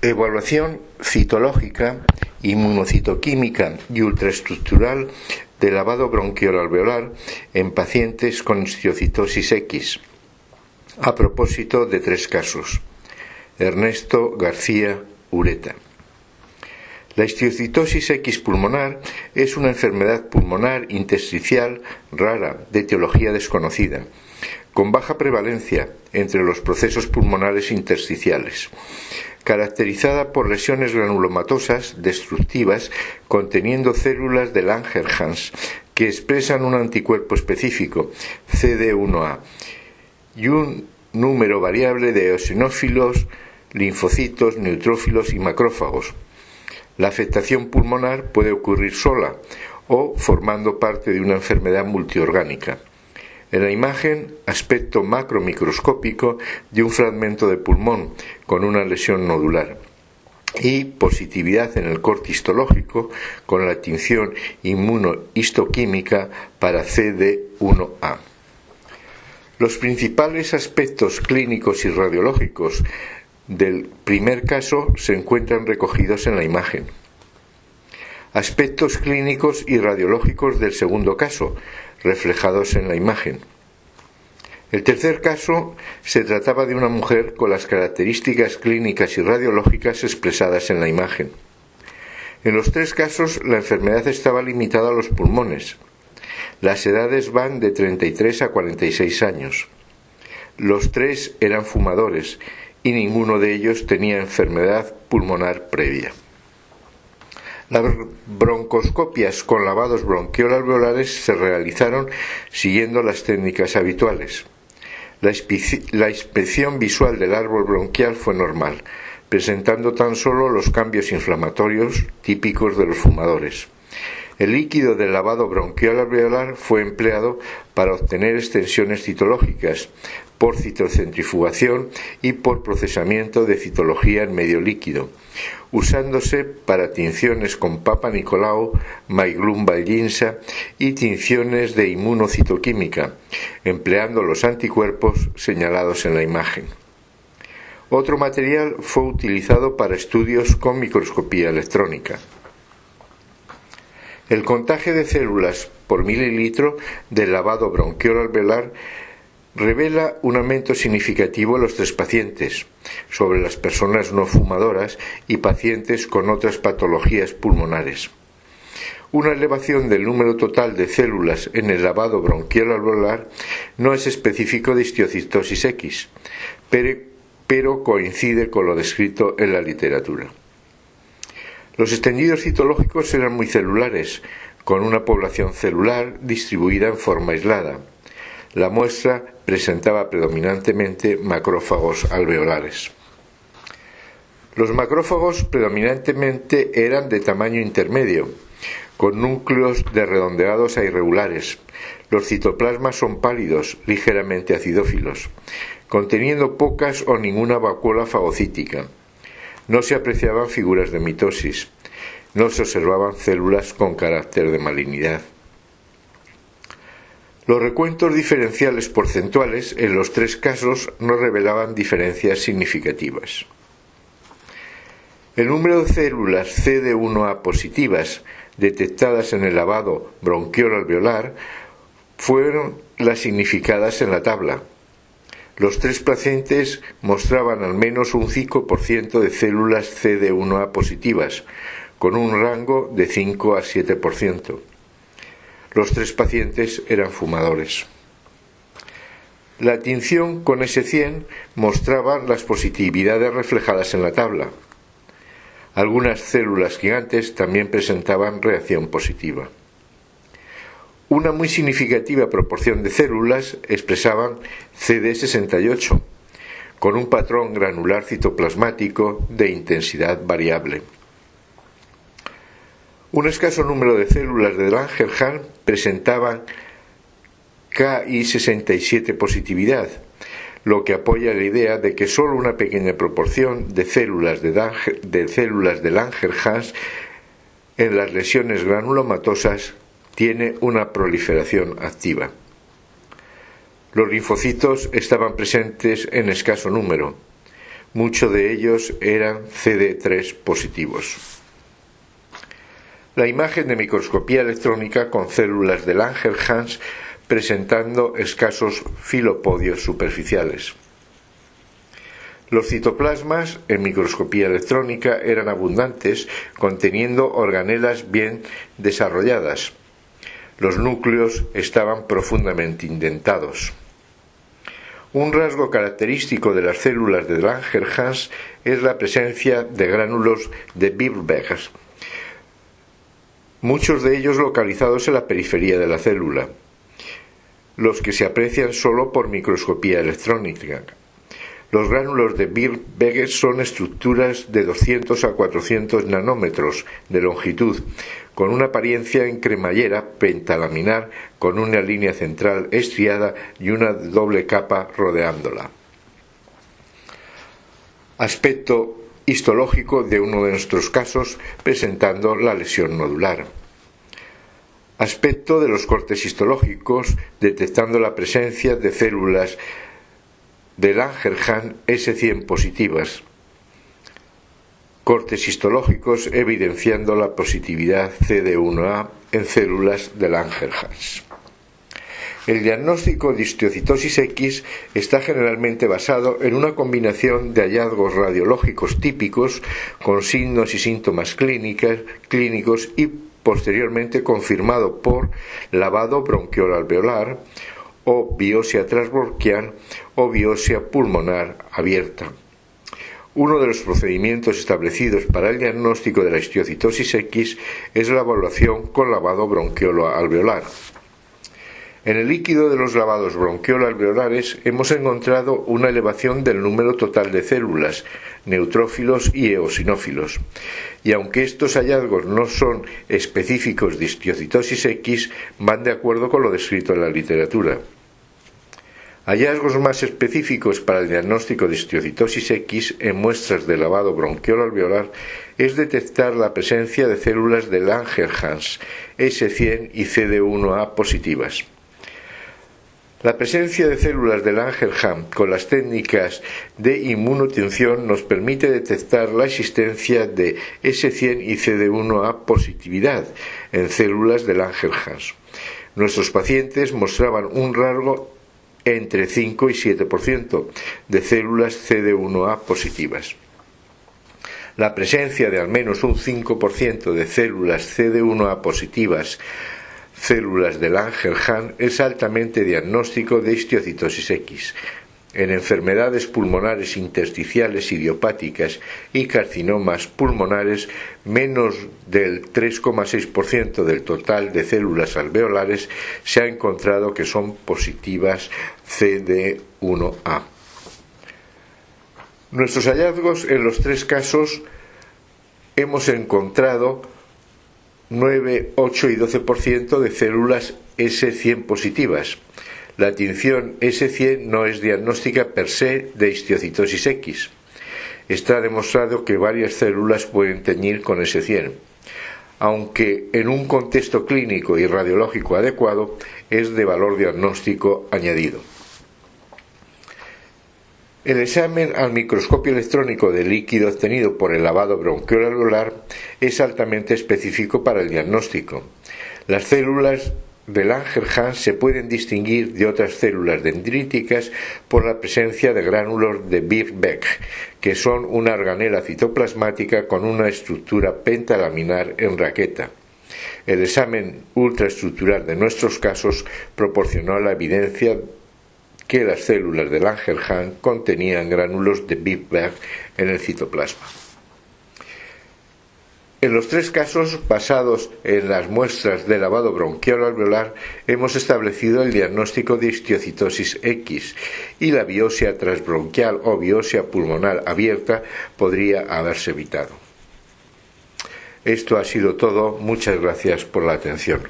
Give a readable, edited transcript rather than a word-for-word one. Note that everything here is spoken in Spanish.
Evaluación citológica, inmunocitoquímica y ultraestructural del lavado bronquiolo-alveolar en pacientes con histiocytosis X. A propósito de 3 casos. Ernesto García Ureta. La histiocytosis X pulmonar es una enfermedad pulmonar intersticial rara de etiología desconocida, con baja prevalencia entre los procesos pulmonares intersticiales, caracterizada por lesiones granulomatosas destructivas conteniendo células de Langerhans que expresan un anticuerpo específico, CD1A, y un número variable de eosinófilos, linfocitos, neutrófilos y macrófagos. La afectación pulmonar puede ocurrir sola o formando parte de una enfermedad multiorgánica. En la imagen, aspecto macromicroscópico de un fragmento de pulmón con una lesión nodular y positividad en el corte histológico con la tinción inmunohistoquímica para CD1A. Los principales aspectos clínicos y radiológicos del primer caso se encuentran recogidos en la imagen. Aspectos clínicos y radiológicos del segundo caso, reflejados en la imagen. El tercer caso se trataba de una mujer con las características clínicas y radiológicas expresadas en la imagen. En los 3 casos la enfermedad estaba limitada a los pulmones. Las edades van de 33 a 46 años. Los 3 eran fumadores y ninguno de ellos tenía enfermedad pulmonar previa. Las broncoscopias con lavados bronquiolo-alveolares se realizaron siguiendo las técnicas habituales. La inspección visual del árbol bronquial fue normal, presentando tan solo los cambios inflamatorios típicos de los fumadores. El líquido del lavado bronquiolo-alveolar fue empleado para obtener extensiones citológicas por citocentrifugación y por procesamiento de citología en medio líquido, usándose para tinciones con Papa Nicolau, Maglum-Valginsa y tinciones de inmunocitoquímica, empleando los anticuerpos señalados en la imagen. Otro material fue utilizado para estudios con microscopía electrónica. El contagio de células por mililitro del lavado bronquiolo-alveolar revela un aumento significativo en los 3 pacientes, sobre las personas no fumadoras y pacientes con otras patologías pulmonares. Una elevación del número total de células en el lavado bronquiolo-alveolar no es específico de histiocytosis X, pero coincide con lo descrito en la literatura. Los extendidos citológicos eran muy celulares, con una población celular distribuida en forma aislada. La muestra presentaba predominantemente macrófagos alveolares. Los macrófagos predominantemente eran de tamaño intermedio, con núcleos de redondeados a irregulares. Los citoplasmas son pálidos, ligeramente acidófilos, conteniendo pocas o ninguna vacuola fagocítica. No se apreciaban figuras de mitosis. No se observaban células con carácter de malignidad. Los recuentos diferenciales porcentuales en los 3 casos no revelaban diferencias significativas. El número de células CD1A positivas detectadas en el lavado bronquiolo-alveolar fueron las significadas en la tabla. Los 3 pacientes mostraban al menos un 5% de células CD1A positivas, con un rango de 5 a 7%. Los 3 pacientes eran fumadores. La tinción con S100 mostraba las positividades reflejadas en la tabla. Algunas células gigantes también presentaban reacción positiva. Una muy significativa proporción de células expresaban CD68, con un patrón granular citoplasmático de intensidad variable. Un escaso número de células de Langerhans presentaban Ki67 positividad, lo que apoya la idea de que solo una pequeña proporción de células de Langerhans en las lesiones granulomatosas tiene una proliferación activa. Los linfocitos estaban presentes en escaso número, Muchos de ellos eran CD3 positivos. La imagen de microscopía electrónica con células de Langerhans presentando escasos filopodios superficiales. Los citoplasmas en microscopía electrónica eran abundantes, conteniendo organelas bien desarrolladas. Los núcleos estaban profundamente indentados. Un rasgo característico de las células de Langerhans es la presencia de gránulos de Birnbacher, muchos de ellos localizados en la periferia de la célula, los que se aprecian solo por microscopía electrónica. Los gránulos de Birnbacher son estructuras de 200 a 400 nanómetros de longitud, con una apariencia en cremallera pentalaminar con una línea central estriada y una doble capa rodeándola. Aspecto histológico de uno de nuestros casos presentando la lesión nodular. Aspecto de los cortes histológicos detectando la presencia de células de Langerhans S100 positivas. Cortes histológicos evidenciando la positividad CD1A en células de Langerhans. El diagnóstico de histiocitosis X está generalmente basado en una combinación de hallazgos radiológicos típicos con signos y síntomas clínicos y posteriormente confirmado por lavado bronquiolo-alveolar o biopsia transbronquial o biopsia pulmonar abierta. Uno de los procedimientos establecidos para el diagnóstico de la histiocitosis X es la evaluación con lavado bronquiolo-alveolar. En el líquido de los lavados bronquiolo-alveolares hemos encontrado una elevación del número total de células, neutrófilos y eosinófilos, y aunque estos hallazgos no son específicos de histiocitosis X, van de acuerdo con lo descrito en la literatura. Hallazgos más específicos para el diagnóstico de histiocitosis X en muestras de lavado bronquiolo-alveolar es detectar la presencia de células de Langerhans S100 y CD1A positivas. La presencia de células de Langerhans con las técnicas de inmunotinción nos permite detectar la existencia de S100 y CD1A positividad en células de Langerhans. Nuestros pacientes mostraban un rasgo entre 5 y 7% de células CD1A positivas. La presencia de al menos un 5% de células CD1A positivas, células de Langerhans, es altamente diagnóstico de histiocitosis X. En enfermedades pulmonares intersticiales idiopáticas y carcinomas pulmonares, menos del 3,6% del total de células alveolares se ha encontrado que son positivas CD1A. Nuestros hallazgos en los tres casos hemos encontrado 9, 8 y 12% de células S100 positivas. La tinción S100 no es diagnóstica per se de histiocitosis X. Está demostrado que varias células pueden teñir con S100, aunque en un contexto clínico y radiológico adecuado es de valor diagnóstico añadido. El examen al microscopio electrónico del líquido obtenido por el lavado bronquiolo-alveolar es altamente específico para el diagnóstico. Las células de Langerhans se pueden distinguir de otras células dendríticas por la presencia de gránulos de Birnbacher, que son una organela citoplasmática con una estructura pentalaminar en raqueta. El examen ultraestructural de nuestros casos proporcionó la evidencia que las células de Langerhans contenían gránulos de Birnbacher en el citoplasma. En los tres casos basados en las muestras de lavado bronquiolo-alveolar hemos establecido el diagnóstico de histiocitosis X y la biopsia transbronquial o biopsia pulmonar abierta podría haberse evitado. Esto ha sido todo. Muchas gracias por la atención.